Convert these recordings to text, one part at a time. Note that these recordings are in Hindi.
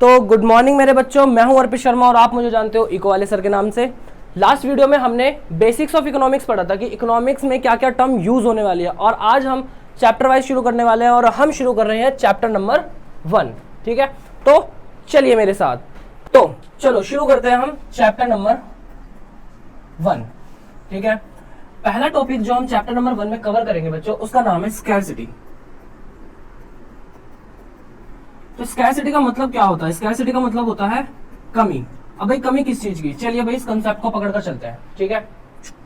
तो गुड मॉर्निंग मेरे बच्चों, मैं हूं अर्पित शर्मा और आप मुझे जानते हो इको वाले सर के नाम से। लास्ट वीडियो में हमने बेसिक्स ऑफ इकोनॉमिक्स पढ़ा था कि इकोनॉमिक्स में क्या क्या टर्म यूज होने वाली है, और आज हम चैप्टर वाइज शुरू करने वाले हैं और हम शुरू कर रहे हैं चैप्टर नंबर 1। ठीक है, तो चलिए मेरे साथ। तो चलो शुरू करते हैं हम चैप्टर नंबर 1। ठीक है, पहला टॉपिक जो हम चैप्टर नंबर 1 में कवर करेंगे बच्चों, उसका नाम है स्कैरसिटी। तो स्कैरसिटी का मतलब क्या होता है? स्कैरसिटी का मतलब होता है कमी। अब भाई कमी किस चीज की? चलिए भाई इस कंसेप्ट को पकड़कर चलते हैं। ठीक है,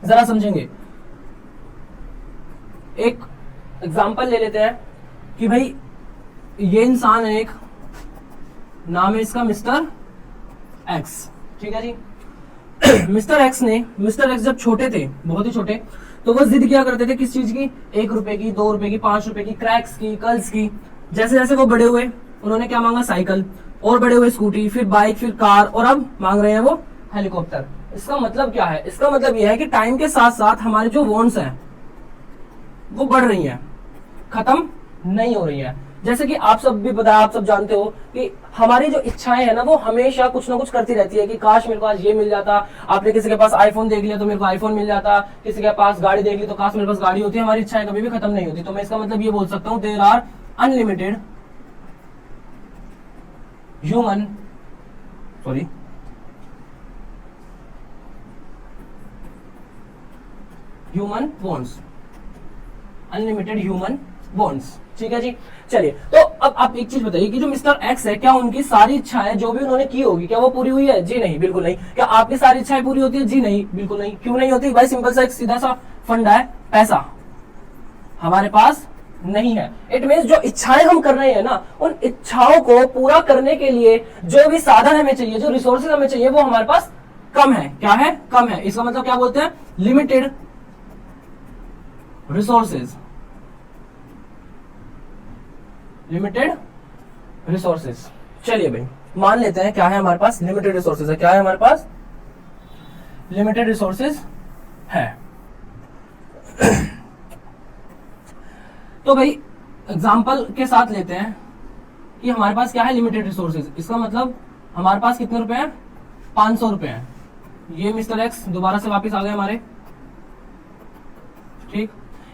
जरा समझेंगे। एक एग्जांपल ले लेते हैं कि भाई ये इंसान है, एक नाम है इसका मिस्टर एक्स। ठीक है जी। मिस्टर एक्स जब छोटे थे, बहुत ही छोटे, तो वो जिद किया करते थे किस चीज की? 1 रुपए की, 2 रुपए की, 5 रुपए की, क्रैक्स की, कर्ल्स की। जैसे जैसे वो बड़े हुए उन्होंने क्या मांगा? साइकिल, और बड़े हुए स्कूटी, फिर बाइक, फिर कार, और अब मांग रहे हैं वो हेलीकॉप्टर। इसका मतलब क्या है? इसका मतलब यह है कि टाइम के साथ साथ हमारी जो वांट्स हैं वो बढ़ रही हैं, खत्म नहीं हो रही हैं। जैसे कि आप सब भी पता है, आप सब जानते हो कि हमारी जो इच्छाएं है ना, वो हमेशा कुछ ना कुछ करती रहती है कि काश मेरे को आज ये मिल जाता। आपने किसी के पास आईफोन देख लिया तो मेरे को आईफोन मिल जाता, किसी के पास गाड़ी देख ली तो काश मेरे पास गाड़ी होती। हमारी इच्छाएं कभी भी खत्म नहीं होती। तो मैं इसका मतलब ये बोल सकता हूं, there are unlimited human wants, unlimited human wants. ठीक है जी। चलिए, तो अब आप एक चीज बताइए कि जो मिस्टर एक्स है, क्या उनकी सारी इच्छाएं जो भी उन्होंने की होगी, क्या वो पूरी हुई है? जी नहीं, बिल्कुल नहीं। क्या आपकी सारी इच्छाएं पूरी होती है? जी नहीं, बिल्कुल नहीं। क्यों नहीं होती भाई? सिंपल सा एक सीधा सा फंडा है, पैसा हमारे पास नहीं है। इट मींस जो इच्छाएं हम कर रहे हैं ना, उन इच्छाओं को पूरा करने के लिए जो भी साधन हमें चाहिए, जो रिसोर्सेज हमें चाहिए, वो हमारे पास कम है। क्या है? कम है। इसका मतलब क्या बोलते हैं? Limited resources. Limited resources. चलिए भाई मान लेते हैं क्या है हमारे पास? लिमिटेड रिसोर्सेज है। क्या है हमारे पास? लिमिटेड रिसोर्सेज है। तो भाई एग्जांपल के साथ लेते हैं कि हमारे पास क्या है? Limited resources. इसका मतलब हमारे पास कितने रुपए हैं? 500 रुपए हैं। ये मिस्टर एक्स दोबारा से वापस आ गए हमारे। ठीक,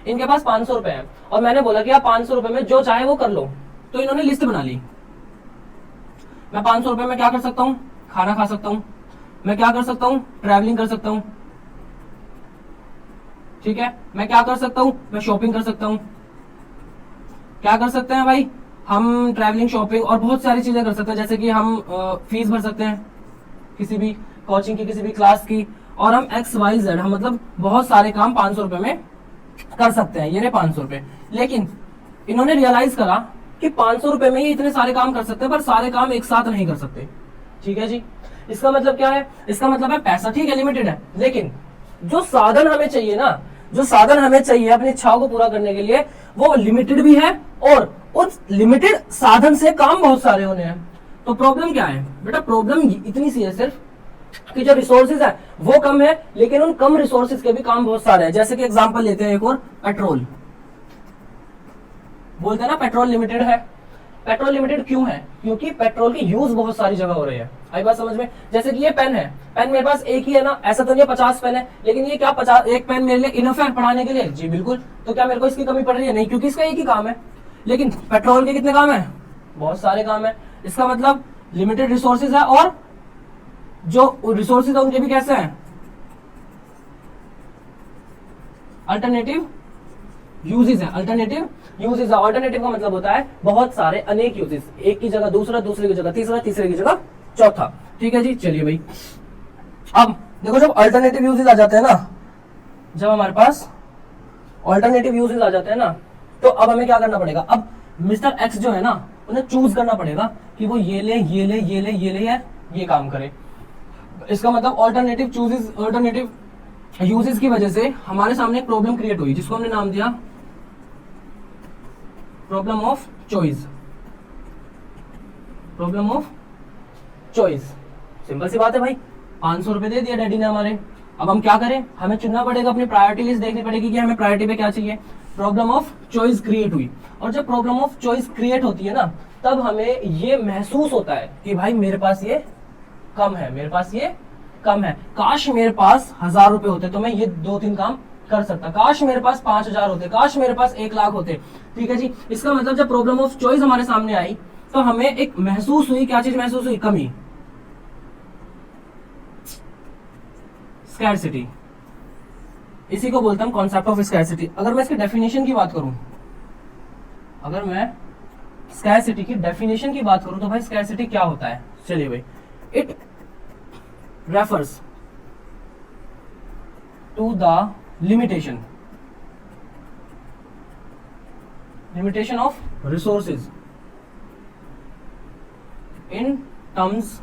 इनके पास 500 रुपए हैं और मैंने बोला कि आप 500 रुपए में जो चाहे वो कर लो। तो इन्होंने लिस्ट बना ली। मैं 500 रुपए में क्या कर सकता हूं? खाना खा सकता हूं। मैं क्या कर सकता हूं? ट्रैवलिंग कर सकता हूं। ठीक है, मैं क्या कर सकता हूं? मैं शॉपिंग कर सकता हूं। क्या कर सकते हैं भाई? हम ट्रैवलिंग, शॉपिंग और बहुत सारी चीजें कर सकते हैं। जैसे कि हम फीस भर सकते हैं किसी भी कोचिंग की, किसी भी क्लास की, और हम XYZ, हम मतलब बहुत सारे काम 500 रुपए में कर सकते हैं। ये रहे 500 रुपए। लेकिन इन्होंने रियलाइज करा कि 500 रुपए में ही इतने सारे काम कर सकते हैं, पर सारे काम एक साथ नहीं कर सकते। ठीक है जी। इसका मतलब क्या है? इसका मतलब है पैसा ठीक है लिमिटेड है, लेकिन जो साधन हमें चाहिए ना, जो साधन हमें चाहिए अपनी इच्छाओं को पूरा करने के लिए, वो लिमिटेड भी है, और उस लिमिटेड साधन से काम बहुत सारे होने हैं। तो प्रॉब्लम क्या है बेटा? प्रॉब्लम इतनी सी है सिर्फ कि जो रिसोर्सेज है वो कम है, लेकिन उन कम रिसोर्सेज के भी काम बहुत सारे हैं। जैसे कि एग्जांपल लेते हैं एक और, पेट्रोल। बोलते हैं ना पेट्रोल लिमिटेड है। पेट्रोल लिमिटेड क्यों है? क्योंकि पेट्रोल की यूज बहुत सारी जगह हो रही है। आई बात समझ में? जैसे कि ये पेन है, पेन मेरे पास एक ही है ना, ऐसा तो नहीं 50 पेन है, लेकिन ये क्या 50 एक पेन मेरे लिए इनफ है पढ़ाने के लिए? जी बिल्कुल। तो क्या मेरे को इसकी कमी पड़ रही है? नहीं, क्योंकि इसका एक ही काम है। लेकिन पेट्रोल के कितने काम है? बहुत सारे काम है। इसका मतलब लिमिटेड रिसोर्सेज है, और जो रिसोर्सेज है उनके भी कैसे हैं? अल्टरनेटिव यूजेस है। अल्टरनेटिव यूजेस है। अल्टरनेटिव का मतलब होता है बहुत सारे, अनेक यूजेस। एक की जगह दूसरा, दूसरे की जगह तीसरा, तीसरे की जगह चौथा। ठीक है जी। चलिए भाई, अब देखो जब अल्टरनेटिव यूजेस आ जाते हैं ना, जब हमारे पास अल्टरनेटिव यूजेस आ जाते हैं ना, तो अब हमें क्या करना पड़ेगा? अब मिस्टर एक्स जो है ना, उन्हें चूज करना पड़ेगा कि वो ये ले, ये ले, ये ले, ये ले, या ये काम करे। इसका मतलब अल्टरनेटिव यूजेस की वजह से हमारे सामने एक प्रॉब्लम क्रिएट हुई, जिसको हमने नाम दिया problem of choice. Problem of choice. Simple सी बात है भाई, 500 रुपए दे दिया डैडी ने हमारे। अब हम क्या करें? हमें चुनना पड़ेगा, अपनी प्रायोरिटी लिस्ट देखनी पड़ेगी कि हमें प्रायोरिटी पे क्या चाहिए। प्रॉब्लम ऑफ चॉइस क्रिएट हुई, और जब प्रॉब्लम ऑफ चॉइस क्रिएट होती है ना, तब हमें ये महसूस होता है कि भाई मेरे पास ये कम है, मेरे पास ये कम है, काश मेरे पास 1000 रुपए होते तो मैं ये 2-3 काम कर सकता, काश मेरे पास 5000 होते, काश मेरे पास 1 लाख होते। ठीक है जी। इसका मतलब जब प्रॉब्लम ऑफ चॉइस हमारे सामने आई तो हमें एक महसूस हुई, क्या चीज महसूस हुई? कमी, स्कैरसिटी। इसी को बोलता हूं कॉन्सेप्ट ऑफ स्कैरसिटी। अगर मैं इसकी डेफिनेशन की बात करूं, अगर मैं स्कैरसिटी की डेफिनेशन की बात करूं तो भाई स्कैरसिटी क्या होता है? चलिए भाई, it refers to the limitation of resources in terms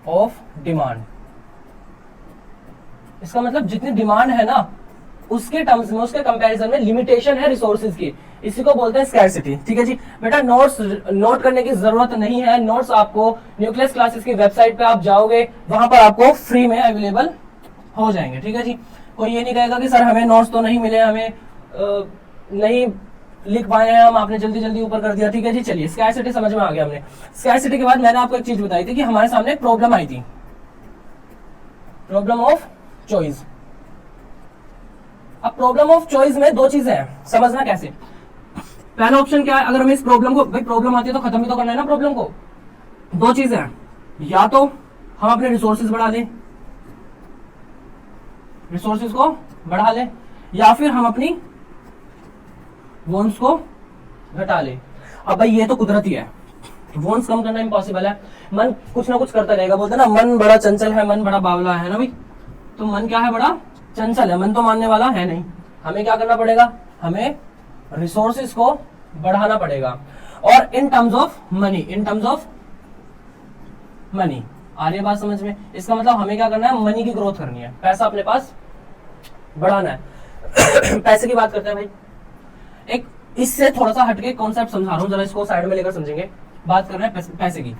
of demand. इसका मतलब जितनी डिमांड है ना उसके टर्म्स में, उसके कंपैरिजन में लिमिटेशन है रिसोर्सेज की, इसी को बोलते हैं स्कैरसिटी। ठीक है जी। बेटा नोट्स नोट करने की जरूरत नहीं है, नोट्स आपको न्यूक्लियस क्लासेस की वेबसाइट पे आप जाओगे, वहां पर आपको फ्री में अवेलेबल हो जाएंगे। ठीक है जी। कोई ये नहीं कहेगा कि सर हमें नोट्स तो नहीं मिले, हमें नहीं लिख पाए हैं हम, आपने जल्दी जल्दी ऊपर कर दिया। ठीक है जी। चलिए, स्कैरसिटी समझ में आ गया हमने। स्कैरसिटी के बाद मैंने आपको एक चीज बताई थी कि हमारे सामने एक प्रॉब्लम आई थी, प्रॉब्लम ऑफ चॉइस। अब प्रॉब्लम ऑफ चॉइस में दो चीजें हैं, समझना कैसे। पहला ऑप्शन क्या है? अगर हमें इस प्रॉब्लम को, भाई प्रॉब्लम आती है तो खत्म भी तो करना है ना प्रॉब्लम को। दो चीजें हैं, या तो हम अपने रिसोर्सेज बढ़ा लें, रिसोर्सेज को बढ़ा लें, या फिर हम अपनी वॉन्ट्स को घटा लें। अब भाई ये तो कुदरती है, वॉन्ट्स कम करना इम्पॉसिबल है, मन कुछ ना कुछ करता रहेगा। बोलते ना मन बड़ा चंचल है, मन बड़ा बावला है ना भाई। तो मन क्या है? बड़ा चंचल है, मन तो मानने वाला है नहीं। हमें क्या करना पड़ेगा? हमें रिसोर्सेज को बढ़ाना पड़ेगा, और in terms of money, in terms of money. आ रही है बात समझ में? इसका मतलब हमें क्या करना है? मनी की ग्रोथ करनी है, पैसा अपने पास बढ़ाना है। पैसे की बात करते हैं भाई। एक इससे थोड़ा सा हटके कॉन्सेप्ट समझा रहा हूं, जरा इसको साइड में लेकर समझेंगे। बात कर रहे हैं पैसे की।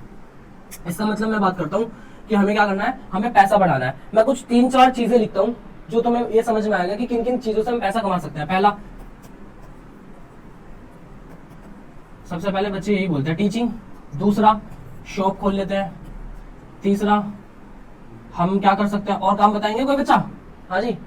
इसका मतलब मैं बात करता हूं कि हमें क्या करना है? हमें पैसा बढ़ाना है। मैं कुछ 3-4 चीजें लिखता हूं जो तुम्हें ये समझ में आएगा कि किन किन चीजों से हम पैसा कमा सकते हैं। पहला, सबसे पहले बच्चे यही बोलते हैं, टीचिंग। दूसरा, शॉप खोल लेते हैं। तीसरा, हम क्या कर सकते हैं? और काम बताएंगे कोई बच्चा? हाँ जी,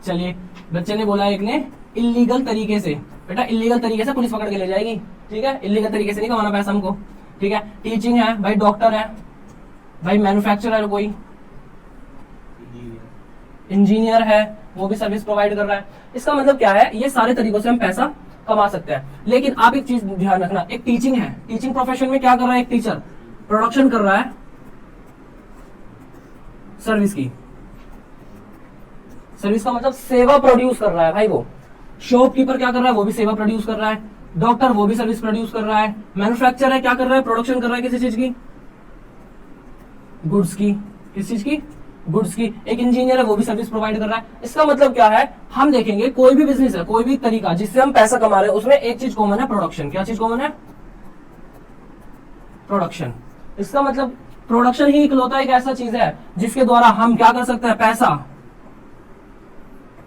चलिए। बच्चे ने बोला एक ने इलीगल तरीके से। बेटा इलीगल तरीके से पुलिस पकड़ के ले जाएगी। ठीक है, इलीगल तरीके से नहीं कमाना पैसा हमको। ठीक है, टीचिंग है भाई, डॉक्टर है भाई, मैन्युफैक्चरर है, कोई इंजीनियर है, वो भी सर्विस प्रोवाइड कर रहा है। इसका मतलब क्या है? ये सारे तरीकों से हम पैसा कमा सकते हैं। लेकिन आप एक चीज ध्यान रखना, एक टीचिंग है, टीचिंग प्रोफेशन में क्या कर रहा है? एक टीचर प्रोडक्शन कर रहा है सर्विस की। सर्विस का मतलब सेवा प्रोड्यूस कर रहा है भाई वो। शॉपकीपर क्या कर रहा है? वो भी सेवा प्रोड्यूस कर रहा है। डॉक्टर वो भी सर्विस प्रोड्यूस कर रहा है। मैन्युफैक्चरर है, क्या कर रहा है? प्रोडक्शन कर रहा है किसी चीज की, गुड्स की। किस चीज की? गुड्स की। एक इंजीनियर है, वो भी सर्विस प्रोवाइड कर रहा है। इसका मतलब क्या है? हम देखेंगे कोई भी बिजनेस है, कोई भी तरीका जिससे हम पैसा कमा रहे हैं, उसमें एक चीज कॉमन है, प्रोडक्शन। क्या चीज कॉमन है? प्रोडक्शन। इसका मतलब प्रोडक्शन ही इकलौता एक ऐसा चीज है जिसके द्वारा हम क्या कर सकते हैं? पैसा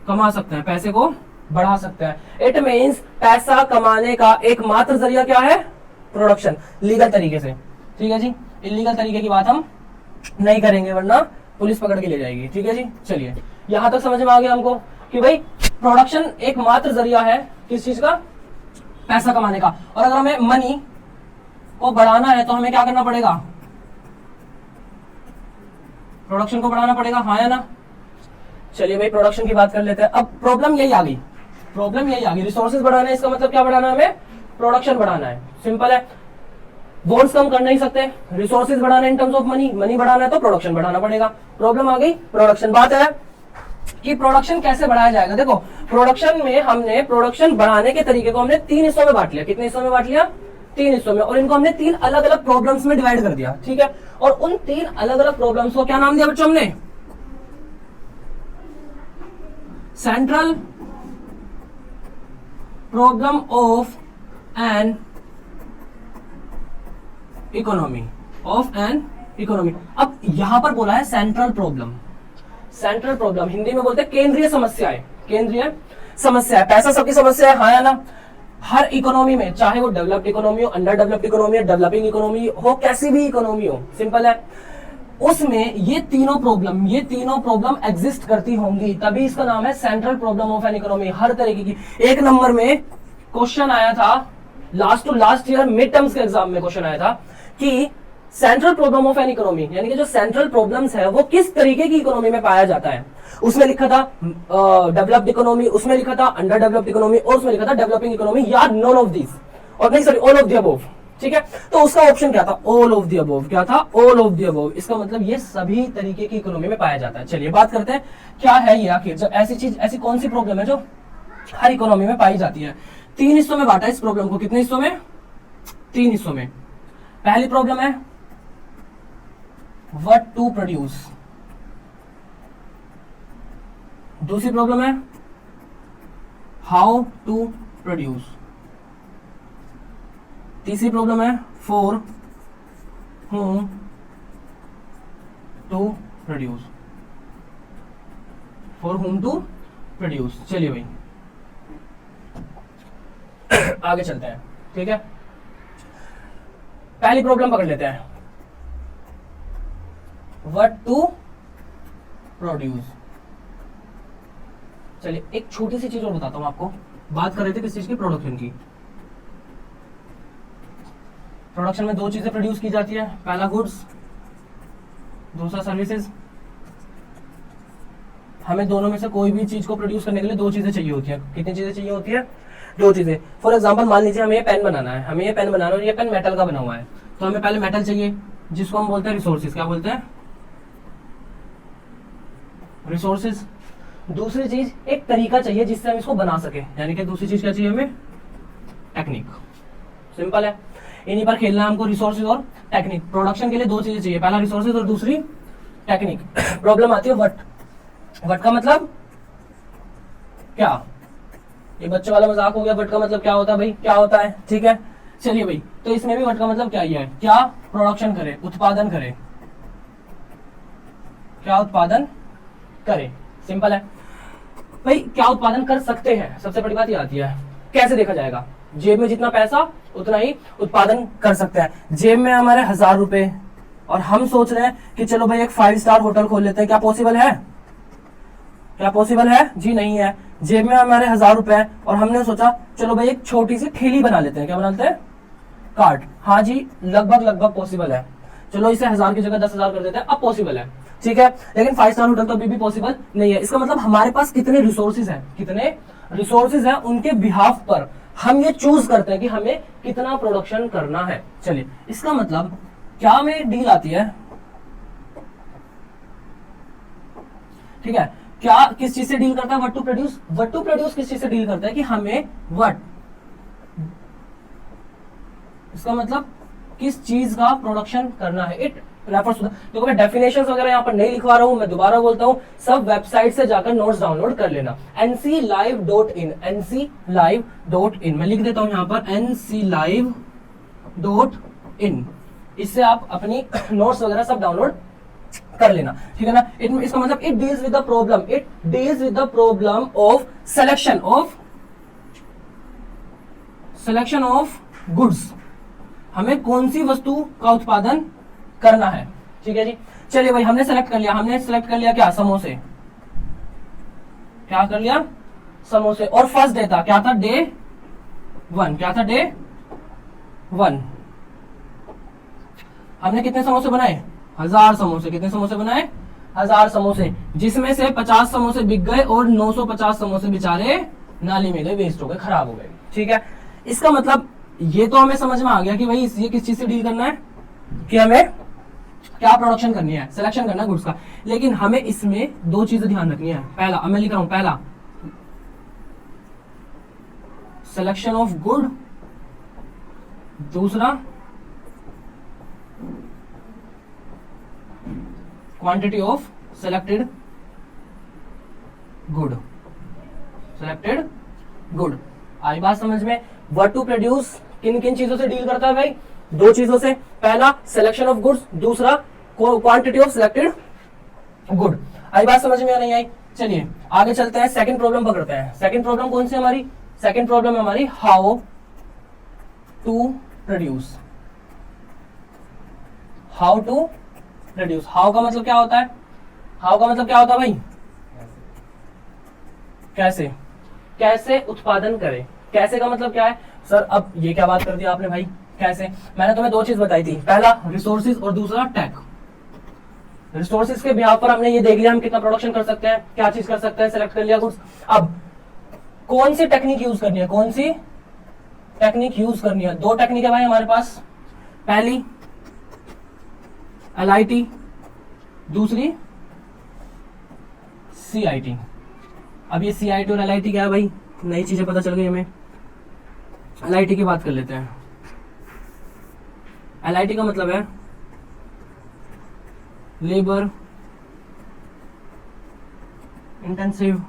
कमा सकते हैं, पैसे को बढ़ा सकते हैं। इट मीन्स पैसा कमाने का एकमात्र जरिया क्या है? प्रोडक्शन, लीगल तरीके से। ठीक है जी। इलीगल तरीके की बात हम नहीं करेंगे वरना पुलिस पकड़ के ले जाएगी। ठीक है जी। चलिए, यहां तक समझ में आ गया हमको कि भाई प्रोडक्शन एकमात्र जरिया है किस चीज का? पैसा कमाने का। और अगर हमें मनी को बढ़ाना है तो हमें क्या करना पड़ेगा? प्रोडक्शन को बढ़ाना पड़ेगा, हाँ या ना? चलिए भाई, प्रोडक्शन की बात कर लेते हैं। अब प्रॉब्लम यही आ गई, प्रॉब्लम यही आ गई। रिसोर्सेज बढ़ाना है, इसका मतलब क्या बढ़ाना है? हमें प्रोडक्शन बढ़ाना है। सिंपल है, वॉन्ट्स कम कर नहीं सकते, रिसोर्सेज बढ़ाना है इन टर्म्स ऑफ मनी, मनी बढ़ाना है तो प्रोडक्शन बढ़ाना पड़ेगा। प्रॉब्लम आ गई प्रोडक्शन। बात है कि प्रोडक्शन कैसे बढ़ाया जाएगा। देखो, प्रोडक्शन में हमने प्रोडक्शन बढ़ाने के तरीके को हमने 3 हिस्सों में बांट लिया। कितने हिस्सों में बांट लिया? 3 हिस्सों में। और इनको हमने 3 अलग अलग प्रॉब्लम्स में डिवाइड कर दिया। ठीक है, और उन 3 अलग अलग प्रॉब्लम्स को क्या नाम दिया बच्चों हमने? Central problem of an economy, of an economy. अब यहां पर बोला है central problem. Central problem Hindi में बोलते हैं केंद्रीय समस्या है। केंद्रीय समस्या है। पैसा सबकी समस्या है, हाँ या ना? हर इकोनॉमी में, चाहे वो डेवलप्ड इकोनॉमी हो, अंडर डेवलप्ड इकोनॉमी हो, डेवलपिंग इकोनॉमी हो, कैसी भी इकोनॉमी हो, सिंपल है, उसमें ये तीनों प्रॉब्लम एग्जिस्ट करती होंगी, तभी इसका नाम है central problem of an economy. हर तरीके की, एक नंबर में क्वेश्चन आया था last to last year mid terms के एग्जाम में, क्वेश्चन आया था कि central problem of an economy, यानी कि जो सेंट्रल प्रॉब्लम्स है वो किस तरीके की इकोनॉमी में पाया जाता है। उसमें लिखा था डेवलप्ड इकोनॉमी, उसमें लिखा था अंडर डेवलप्ड इकोनॉमी, और उसमें लिखा था डेवलपिंग इकोनॉमी, या नॉन ऑफ दिस, और नहीं sorry all of the above. ठीक है, तो उसका ऑप्शन क्या था, ऑल ऑफ द अबव। क्या था, ऑल ऑफ द अबव। इसका मतलब ये सभी तरीके की इकोनॉमी में पाया जाता है। चलिए बात करते हैं क्या है ये आखिर, जब ऐसी चीज, ऐसी कौन सी प्रॉब्लम है जो हर इकोनॉमी में पाई जाती है। 3 हिस्सों में बांटा इस प्रॉब्लम को, कितने हिस्सों में, 3 हिस्सों में। पहली प्रॉब्लम है व्हाट टू प्रोड्यूस, दूसरी प्रॉब्लम है हाउ टू प्रोड्यूस, तीसरी प्रॉब्लम है for whom to produce, for whom to produce. चलिए भाई आगे चलते हैं। ठीक है, पहली प्रॉब्लम पकड़ लेते हैं, व्हाट टू प्रोड्यूस। चलिए एक छोटी सी चीज और बताता हूं आपको। बात कर रहे थे किस चीज की, प्रोडक्शन की। प्रोडक्शन में 2 चीजें प्रोड्यूस की जाती है, पहला गुड्स, दूसरा सर्विसेज। हमें दोनों में से कोई भी चीज को प्रोड्यूस करने के लिए 2 चीजें चाहिए होती है। कितनी चीजें चाहिए होती है, 2 चीजें। फॉर एग्जांपल मान लीजिए हमें ये पेन बनाना है, हमें ये पेन बनाना है और ये पेन मेटल का बना हुआ है, तो हमें पहले मेटल चाहिए जिसको हम बोलते हैं रिसोर्सेज। क्या बोलते हैं, रिसोर्सेज। दूसरी चीज एक तरीका चाहिए जिससे हम इसको बना सके, यानी कि दूसरी चीज क्या चाहिए हमें, टेक्निक। सिंपल है, इन्हीं पर खेलना है हमको, रिसोर्सेज और टेक्निक। प्रोडक्शन के लिए 2 चीजें चाहिए, पहला रिसोर्सेज और दूसरी टेक्निक। प्रॉब्लम आती है वट का मतलब क्या, ये बच्चों वाला मजाक हो गया। वट का मतलब क्या होता है भाई, क्या होता है। ठीक है, चलिए भाई, तो इसमें भी वट का मतलब क्या ही है, क्या प्रोडक्शन करे, उत्पादन करे, क्या उत्पादन करे। सिंपल है भाई, क्या उत्पादन कर सकते हैं। सबसे बड़ी बात ये आती है, कैसे देखा जाएगा, जेब में जितना पैसा उतना ही उत्पादन कर सकते हैं। जेब में हमारे 1000 रुपए और हम सोच रहे हैं कि चलो भाई एक 5 स्टार होटल खोल लेते हैं, क्या पॉसिबल है, क्या पॉसिबल है जी, नहीं है। जेब में हमारे 1000 रुपए और हमने सोचा चलो भाई एक छोटी सी ठेली बना लेते हैं, क्या बना लेते हैं, कार्ट। हाँ जी, लगभग पॉसिबल है। चलो इसे 1000 की जगह 10,000 कर देते हैं, अब पॉसिबल है। ठीक है, लेकिन 5 स्टार होटल तो अभी भी पॉसिबल नहीं है। इसका मतलब हमारे पास कितने रिसोर्सेज हैं, कितने रिसोर्सेज हैं, उनके बिहाफ पर हम ये चूज करते हैं कि हमें कितना प्रोडक्शन करना है। चलिए, इसका मतलब क्या में डील आती है। ठीक है, क्या किस चीज से डील करता है, what to produce. What to produce किस चीज से डील करता है कि हमें व्हाट, इसका मतलब किस चीज का प्रोडक्शन करना है। इट रेफर्स टू, देखो मैं डेफिनेशंस वगैरह यहाँ पर नहीं लिखवा रहा हूं, मैं दोबारा बोलता हूं, सब वेबसाइट से जाकर नोट्स डाउनलोड कर लेना, nclive.in, nclive.in। मैं लिख देता हूं यहाँ पर nclive.in, इससे आप अपनी नोट्स वगैरह सब डाउनलोड कर लेना। ठीक है ना। इसका मतलब it deals with the problem, it deals with the problem of selection of goods. हमें कौन सी वस्तु का उत्पादन करना है। ठीक है जी, चलिए भाई हमने सेलेक्ट कर लिया, क्या, समोसे। क्या कर लिया, समोसे। और फर्स्ट डे था, क्या था, डे 1, क्या था, डे 1। हमने कितने समोसे बनाए, 1000 समोसे। कितने समोसे बनाए, 1000 समोसे, जिसमें से 50 समोसे बिक गए और 950 समोसे बेचारे नाली में गए, वेस्ट हो गए, खराब हो गए। ठीक है, इसका मतलब ये तो हमें समझ में आ गया कि भाई ये किस चीज से डील करना है, कि हमें क्या प्रोडक्शन करनी है, सिलेक्शन करना है गुड्स का। लेकिन हमें इसमें 2 चीजें ध्यान रखनी है। पहला, अब मैं लिख रहा हूं, पहला सिलेक्शन ऑफ गुड, दूसरा क्वांटिटी ऑफ सेलेक्टेड गुड। आई बात समझ में। व्हाट टू प्रोड्यूस किन किन चीजों से डील करता है भाई, 2 चीजों से, पहला सिलेक्शन ऑफ गुड्स, दूसरा क्वांटिटी ऑफ सिलेक्टेड गुड। आई बात समझ में या नहीं आई। चलिए आगे चलते हैं, सेकंड प्रॉब्लम पकड़ते हैं। सेकंड प्रॉब्लम कौन सी हमारी, सेकंड प्रॉब्लम हमारी how to produce, how to produce. How का मतलब क्या होता है, हाउ का मतलब क्या होता है भाई, कैसे, कैसे उत्पादन करें। कैसे का मतलब क्या है सर, अब ये क्या बात कर दी आपने भाई, कैसे। मैंने तुम्हें दो चीज बताई थी, पहला रिसोर्सेज और दूसरा टेक। रिसोर्सेज के बिहाफ पर हमने ये देख लिया हम कितना प्रोडक्शन कर सकते हैं, क्या चीज कर सकते हैं, सिलेक्ट कर लिया गुड्स। अब कौन सी टेक्निक यूज करनी है, कौन सी टेक्निक यूज करनी है। दो टेक्निक है भाई हमारे पास, पहली LIT, दूसरी CIT। अब ये CIT और LIT क्या है भाई, नई चीजें पता चल गई हमें। LIT की बात कर लेते हैं। LIT का मतलब है लेबर इंटेंसिव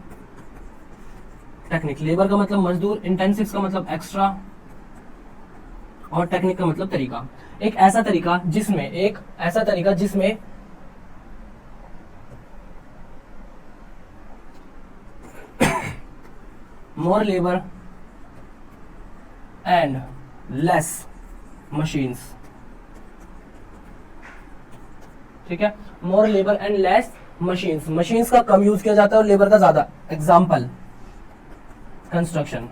टेक्निक। लेबर का मतलब मजदूर, इंटेंसिव का मतलब एक्स्ट्रा, और टेक्निक का मतलब तरीका। एक ऐसा तरीका जिसमें more labour and less machines. ठीक है, more labour and less machines. Machines का कम यूज किया जाता है और लेबर का ज्यादा। एग्जाम्पल कंस्ट्रक्शन,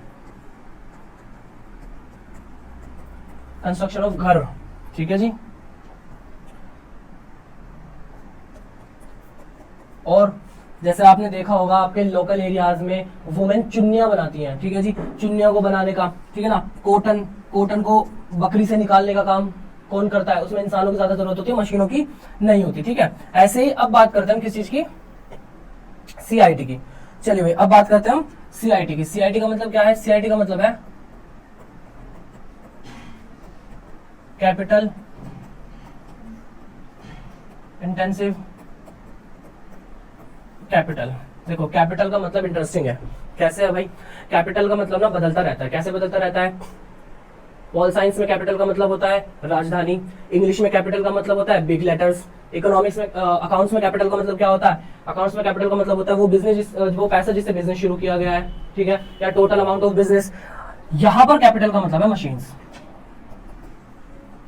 कंस्ट्रक्शन ऑफ घर। ठीक है जी, और जैसे आपने देखा होगा आपके लोकल एरियाज में वुमेन चुन्नियां बनाती हैं। ठीक है जी, चुन्नियों को बनाने का, ठीक है ना, कॉटन को बकरी से निकालने का काम कौन करता है, उसमें इंसानों की ज्यादा जरूरत होती है, मशीनों की नहीं होती। ठीक है, ऐसे ही अब बात करते हैं हम किस चीज की, CIT की। चलिए भाई अब बात करते हैं हम CIT की। CIT का मतलब क्या है, CIT का मतलब है कैपिटल इंटेंसिव कैपिटल। देखो कैपिटल का मतलब इंटरेस्टिंग है, कैसे है भाई, कैपिटल का मतलब ना बदलता रहता है। कैसे बदलता रहता है, पॉल साइंस में कैपिटल का मतलब होता है राजधानी, इंग्लिश में कैपिटल का मतलब होता है बिग लेटर्स, इकोनॉमिक्स में अकाउंट्स में कैपिटल का मतलब क्या होता है, अकाउंट्स में कैपिटल का मतलब होता है वो बिजनेस, वो पैसा जिससे बिजनेस शुरू किया गया है। ठीक है, या टोटल अमाउंट ऑफ बिजनेस। यहां पर कैपिटल का मतलब है मशीन्स।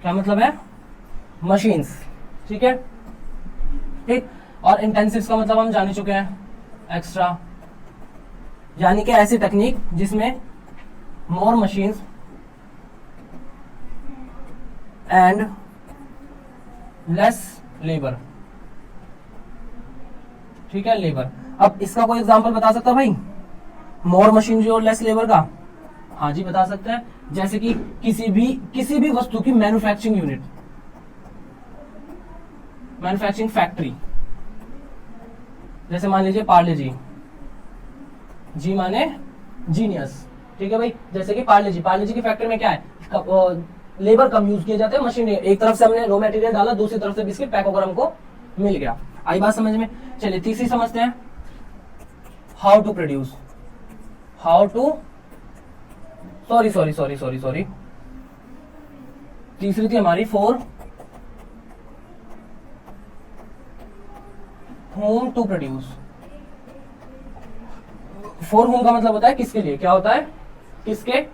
क्या मतलब है, मशीन्स। ठीक है, ठीक। और इंटेंसिव का मतलब हम जान ही चुके हैं, एक्स्ट्रा, यानी कि ऐसी टेक्निक जिसमें मोर मशीन्स एंड लेस लेबर। ठीक है, लेबर। अब इसका कोई एग्जांपल बता सकता भाई, मोर मशीनरी और लेस लेबर का? हाँ जी बता सकते हैं, जैसे कि किसी भी वस्तु की मैन्युफैक्चरिंग यूनिट, मैन्युफैक्चरिंग फैक्ट्री, जैसे मान लीजिए पार्ले जी माने जीनियस। ठीक है भाई, जैसे कि पार्ले जी की फैक्ट्री में क्या है, लेबर कम यूज किए जाते हैं, मशीनरी। एक तरफ से हमने रॉ मटेरियल डाला, दूसरी तरफ से बिस्किट पैक होकर हमको मिल गया। आई बात समझ में? चलिए तीसरी समझते हैं, how to produce. How to sorry तीसरी थी हमारी for whom to produce. For whom का मतलब होता है किसके लिए, क्या होता है, किसके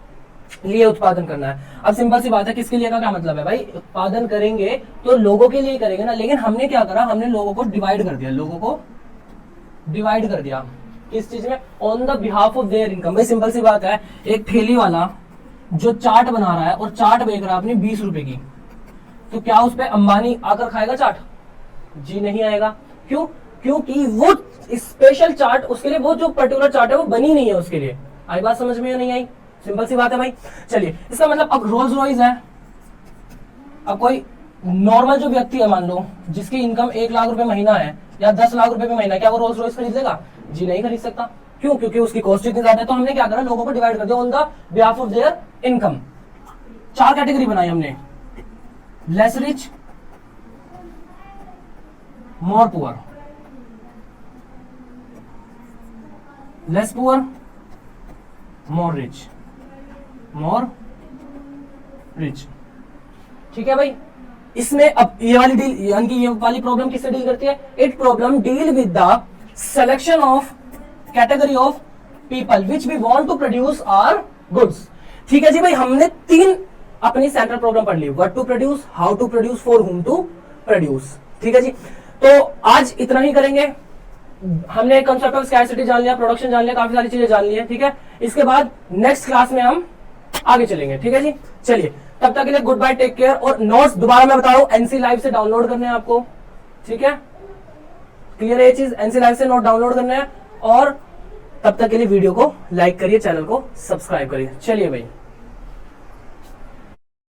लिए उत्पादन करना है। अब सिंपल सी बात है, किसके लिए का क्या मतलब है भाई, उत्पादन करेंगे तो लोगों के लिए करेंगे ना। लेकिन हमने क्या करा, हमने लोगों को डिवाइड कर दिया, लोगों को डिवाइड कर दिया किस चीज में, on the behalf of their income. भाई सिंपल सी बात है, एक ठेली वाला जो चाट बना रहा है और चाट बेच रहा है अपनी 20 रुपए की, तो क्या उस पर अंबानी आकर खाएगा चाट? जी नहीं आएगा। क्यों? क्योंकि वो स्पेशल चाट उसके लिए, वो जो पर्टिकुलर चाट है वो बनी नहीं है उसके लिए। आई बात समझ में या नहीं आई? सिंपल सी बात है भाई। चलिए इसका मतलब, अब रोल्स रॉयस है, अब कोई नॉर्मल जो व्यक्ति है मान लो जिसकी इनकम 1 लाख रुपए महीना है या 10 लाख रुपए महीना, क्या वो रोल्स रॉयस खरीद लेगा? जी नहीं खरीद सकता। क्यों? क्योंकि उसकी कॉस्ट इतनी ज्यादा है। तो हमने क्या करा, लोगों को डिवाइड कर दिया on the behalf of their income. 4 category बनाई हमने, less rich, more poor, less poor, more rich, more rich. ठीक है भाई, इसमें अब ये वाली डील, यानी कि ये वाली प्रॉब्लम किससे डील करती है? It problem deal with the selection of category of people which we want to produce our goods. ठीक है जी भाई, हमने 3 अपनी सेंट्रल प्रॉब्लम पढ़ ली, what to produce, how to produce, for whom to produce. ठीक है जी, तो आज इतना ही करेंगे। हमने कंसेप्ट ऑफ स्कैरसिटी जान लिया, प्रोडक्शन जान लिया, काफी सारी चीजें जान ली है। ठीक है, इसके बाद नेक्स्ट क्लास में हम आगे चलेंगे। ठीक है जी, चलिए तब तक के लिए गुड बाय, टेक केयर। और नोट्स दोबारा मैं बता रहा हूं, एनसी लाइव से डाउनलोड करने हैं आपको। ठीक है, क्लियर है ये चीज, एनसी लाइव से नोट डाउनलोड करने हैं। और तब तक के लिए वीडियो को लाइक करिए, चैनल को सब्सक्राइब करिए। चलिए भाई।